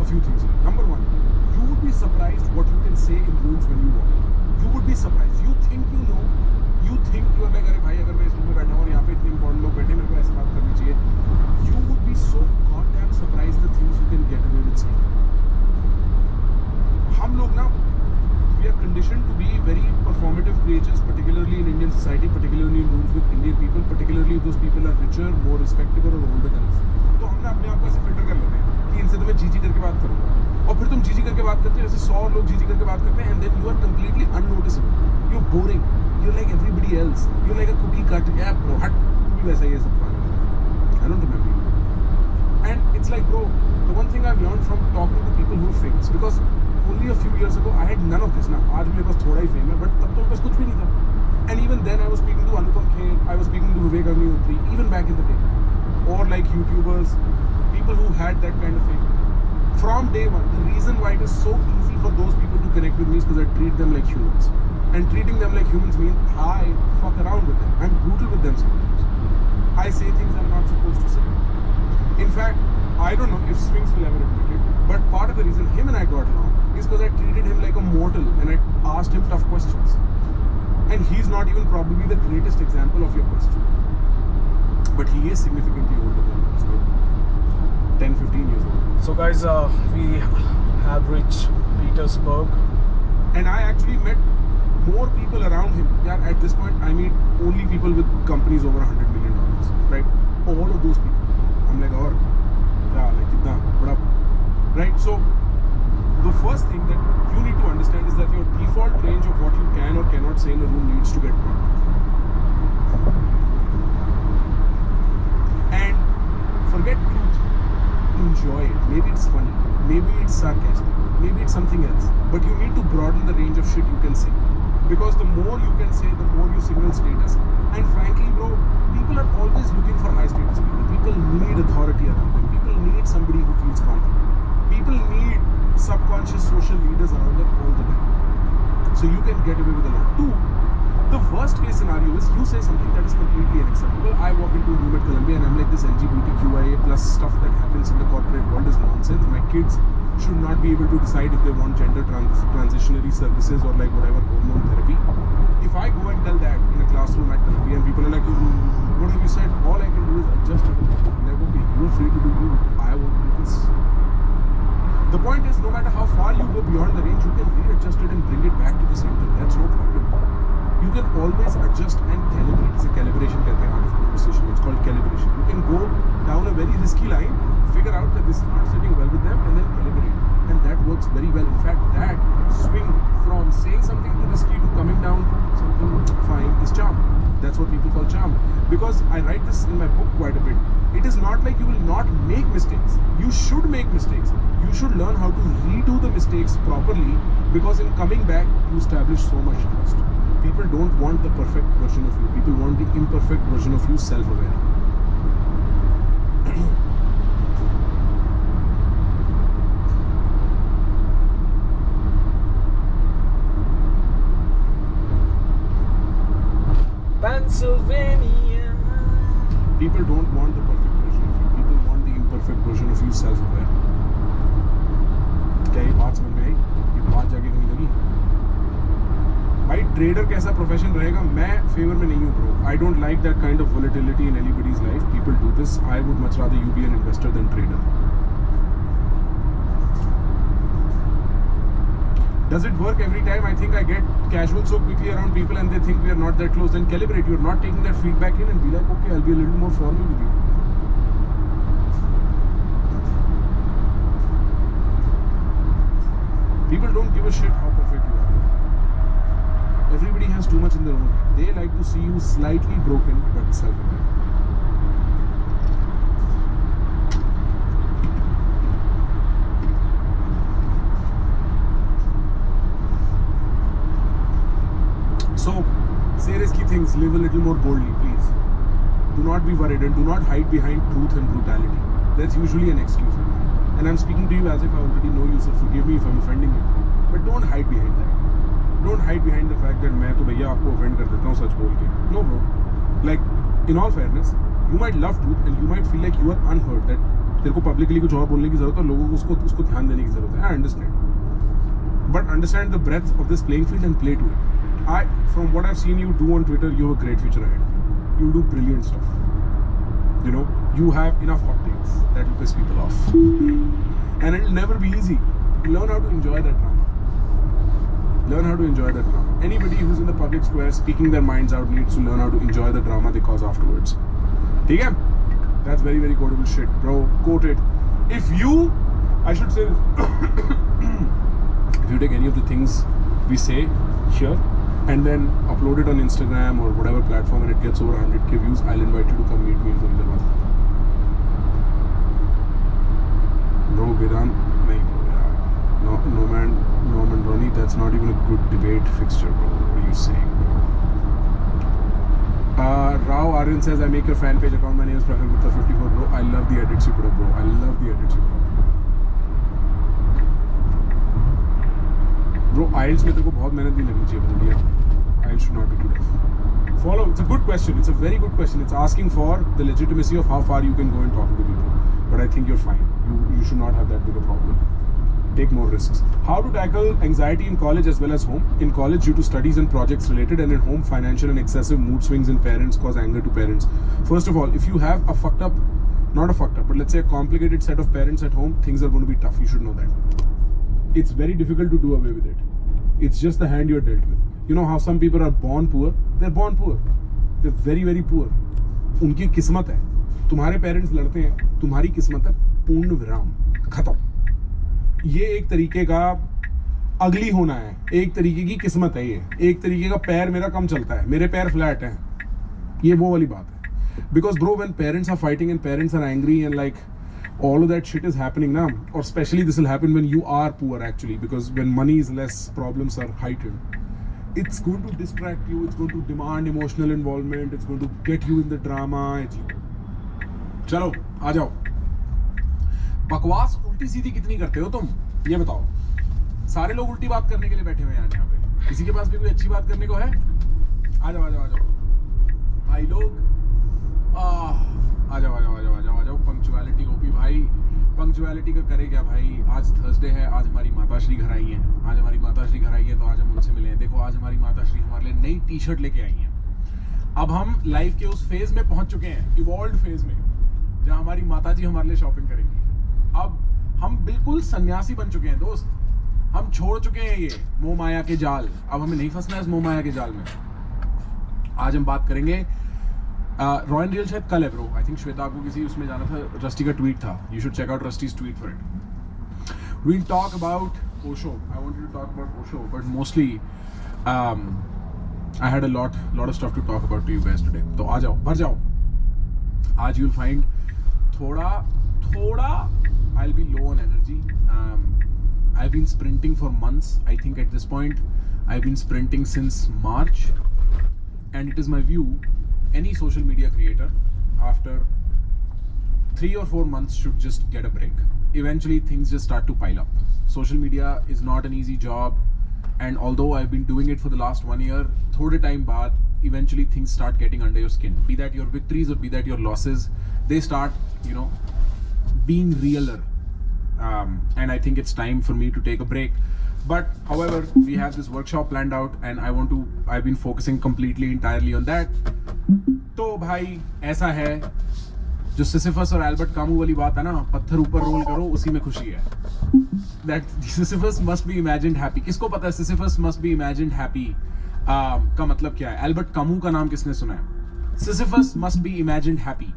a few things here. Number one, you would be surprised what you can say in rooms when you walk in. You would be surprised. You think you know. You think you are like, अरे भाई अगर मैं इस room में बैठा हूँ और यहाँ पे इतने important लोग बैठे, मेरे को ऐसे बात करनी चाहिए. You would be so goddamn surprised the things you can get away with saying. हम लोग ना, we are conditioned to be very performative creatures, particularly in Indian society, particularly in rooms with Indian people, particularly if those people are richer, more respectable or older than us. तो हम ना अपने आप को ऐसे फिल्टर कर लेते हैं कि इनसे तो मैं जी करके बात करूँगा, और फिर तुम जी करके बात करते हो जैसे 100 लोग जी करके बात करते हैं, and then you are completely unnoticeable. You're boring. You're like everybody else. You're like a cookie cutter. Yeah, bro, हट, तू भी वैसा ही है सब पुराना. I don't remember you. And it's like, bro, the one thing I've learned from talking to people who are famous, because only a few years ago I had none of this. Now, आज मेरे पास थोड़ा ही fame है, but तब तो मेरे पास कुछ भी नहीं था. And even then I was speaking to Anupam Kher, I was speaking to Vivek Agnihotri, even back in the day, or like YouTubers, people who had that kind of fame. From day one, the reason why it is so easy for those people to connect with me is because I treat them like humans. And treating them like humans means I fuck around with them. I'm brutal with them sometimes. I say things I'm not supposed to say. In fact, I don't know if Swings will ever admit it, but part of the reason him and I got along is because I treated him like a mortal and I asked him tough questions. And he's not even probably the greatest example of your question. But he is significantly older than me, so 10, 15 years old. So guys, we have reached Petersburg. And I actually met more people around him. Yeah, at this point, I meet only people with companies over $100 million, right? All of those people. I'm like, oh, yeah, like, kitna, what up? Right? So, the first thing that you need to understand is that your default range of what you can or cannot say in a room needs to get broadened. And forget truth. Enjoy it. Maybe it's funny. Maybe it's sarcastic. Maybe it's something else. But you need to broaden the range of shit you can say. Because the more you can say, the more you signal status. And frankly, bro, people are always looking for high status people. People need authority around them. People need somebody who feels confident. People need subconscious social leaders around them all the time. So you can get away with a lot. Two, the worst case scenario is you say something that is completely unacceptable. I walk into a room at Columbia and I'm like, this LGBTQIA plus stuff that happens in the corporate world is nonsense. My kids should not be able to decide if they want gender transitionary services or like whatever hormone therapy. If I go and tell that in a classroom at Columbia and people are like, what have you said? All I can do is adjust it. Like, okay, you're free to do you. I want to do this. The point is, no matter how far you go beyond the range, you can readjust it and bring it back to the center. That's no problem. You can always adjust and calibrate. It's a calibration art of conversation. It's called calibration. You can go down a very risky line, figure out that this is not sitting well with them, and then calibrate. And that works very well. In fact, that swing from saying something too risky to coming down something fine is charm. That's what people call charm. Because I write this in my book quite a bit. It is not like you will not make mistakes. You should make mistakes. You should learn how to redo the mistakes properly, because in coming back, you establish so much trust. People don't want the perfect version of you. People want the imperfect version of you, self-aware. Pennsylvania. People don't want the perfect version of you. People want the imperfect version of you, self-aware. क्या ये बात समझ में आई? ये बात जाके कहीं लगी? भाई ट्रेडर कैसा प्रोफेशन रहेगा, मैं फेवर में नहीं हूँ bro. I don't like that kind of volatility in anybody's life. People do this. I would much rather you be an investor than trader. Does it work every time? I think I get casual so quickly around people and they think we are not that close. Then calibrate. You're not taking that feedback in and be like, okay, I'll be a little more formal with you. People don't give a shit how perfect you are. Everybody has too much in their own. They like to see you slightly broken but self-aware. So, say risky things, live a little more boldly, please. Do not be worried and do not hide behind truth and brutality. That's usually an excuse. And I'm speaking to you as if I already know you, so forgive me if I'm offending you. But don't hide behind that. Don't hide behind the fact that मैं तो भैया आपको offend कर देता हूँ सच बोल के. No bro. Like, in all fairness, you might love truth and you might feel like you are unheard, that तेरे को पब्लिकली कुछ और बोलने की जरूरत है, लोगों को उसको ध्यान देने की जरूरत है. I understand, but understand the breadth of this playing field and play to it. From what I've seen you do on Twitter, you have a great future ahead. You'll do brilliant stuff. You know, you have enough hot takes that will piss people off, and it'll never be easy. Learn how to enjoy that drama. Learn how to enjoy that drama. Anybody who's in the public square speaking their minds out needs to learn how to enjoy the drama they cause afterwards. ठीक है? That's very, very quotable shit, bro. Quote it. If you, I should say, if you take any of the things we say here and then upload it on Instagram or whatever platform and it gets over 100k views, I'll invite you to come meet me in Faridabad. Bro, Vedant, nahi bro, yaar. No man, Ronnie, that's not even a good debate fixture, bro. What are you saying, bro? Rao Aryan says, I make your fan page account. My name is Prakhar Gupta 54, bro. I love the edits you put up, bro. I love the edits you put up. Bro, IELTS में तेरे को बहुत मेहनत भी लगनी चाहिए, बता दिया. IELTS should not be too tough. Follow. It's a good question. It's a very good question. It's asking for the legitimacy of how far you can go in talking to people. But I think you're fine. You should not have that big a problem. Take more risks. How to tackle anxiety in college as well as home? In college, due to studies and projects related, and in home, financial and excessive mood swings in parents cause anger to parents. First of all, if you have a fucked up, not a fucked up, but let's say a complicated set of parents at home, things are going to be tough. You should know that. It's very difficult to do away with it. It's just the hand you're dealt with. You know how some people are born poor? They're born poor. They're very, very poor. उनकी किस्मत है. तुम्हारे parents लड़ते हैं, तुम्हारी किस्मत है. पूर्ण विराम. खत्म. ये एक तरीके का अगली होना है, एक तरीके की किस्मत है. ये एक तरीके का पैर मेरा कम चलता है, मेरे पैर फ्लैट हैं. ये वो वाली बात है. Because bro, when parents are fighting and parents are angry and like all of that shit is happening now, or especially this will happen when you are poor actually, because when money is less, problems are heightened. It's going to distract you, it's going to demand emotional involvement, it's going to get you in the drama. चलो आ जाओ. बकवास उल्टी सीधी कितनी करते हो तुम, ये बताओ. सारे लोग उल्टी बात करने के लिए बैठे हुए हैं यहाँ पे. किसी के पास भी कोई अच्छी बात करने को है? आ जाओ आ जाओ आ जाओ भाई लोग. आ जाओ. पंक्चुअलिटी ओपी भाई, पंक्चुअलिटी का करे क्या भाई. आज थर्सडे है, आज हमारी माताश्री घर आई हैं. आज हमारी माताश्री घर आई है तो आज हम उनसे मिले हैं. देखो आज हमारी माताश्री हमारे लिए नई टी शर्ट लेके आई हैं. अब हम लाइफ के उस फेज में पहुंच चुके हैं, इवॉल्व्ड फेज में, जहाँ हमारी माताजी हमारे लिए शॉपिंग करेंगी. अब हम बिल्कुल सन्यासी बन चुके हैं दोस्त. हम छोड़ चुके हैं ये मोह माया के जाल. अब हमें नहीं फंसना है इस मोह माया के जाल में. आज हम बात करेंगे. रॉ एंड रियल शायद कल है ब्रो. आई थिंक श्वेता आपको किसी उसमें जाना था. रस्टी का ट्वीट था. You should check out Rusty's tweet for it. We'll talk about Osho. I wanted to talk about Osho, but mostly I had a lot of stuff to talk about to you guys today. तो आ जाओ, भर जाओ. आज you will find थोड़ा I'll be low on energy. I've been sprinting for months. I think at this point I've been sprinting since March, and it is my view any social media creator after 3 or 4 months should just get a break. Eventually things just start to pile up. Social media is not an easy job, and although I've been doing it for the last 1 year, thode time baad eventually things start getting under your skin. Be that your victories or be that your losses, they start, you know, being realer. And I think it's time for me to take a break. But however, we have this workshop planned out and I've been focusing completely entirely on that. तो भाई ऐसा है, जो Sisyphus और Albert Camus वाली बात है ना, पत्थर ऊपर रोल करो उसी में खुशी है. That Sisyphus must be imagined happy. किसको पता है Sisyphus must be imagined happy का मतलब क्या है? एल्बर्ट कामू का नाम किसने सुना है? Sisyphus must be imagined happy.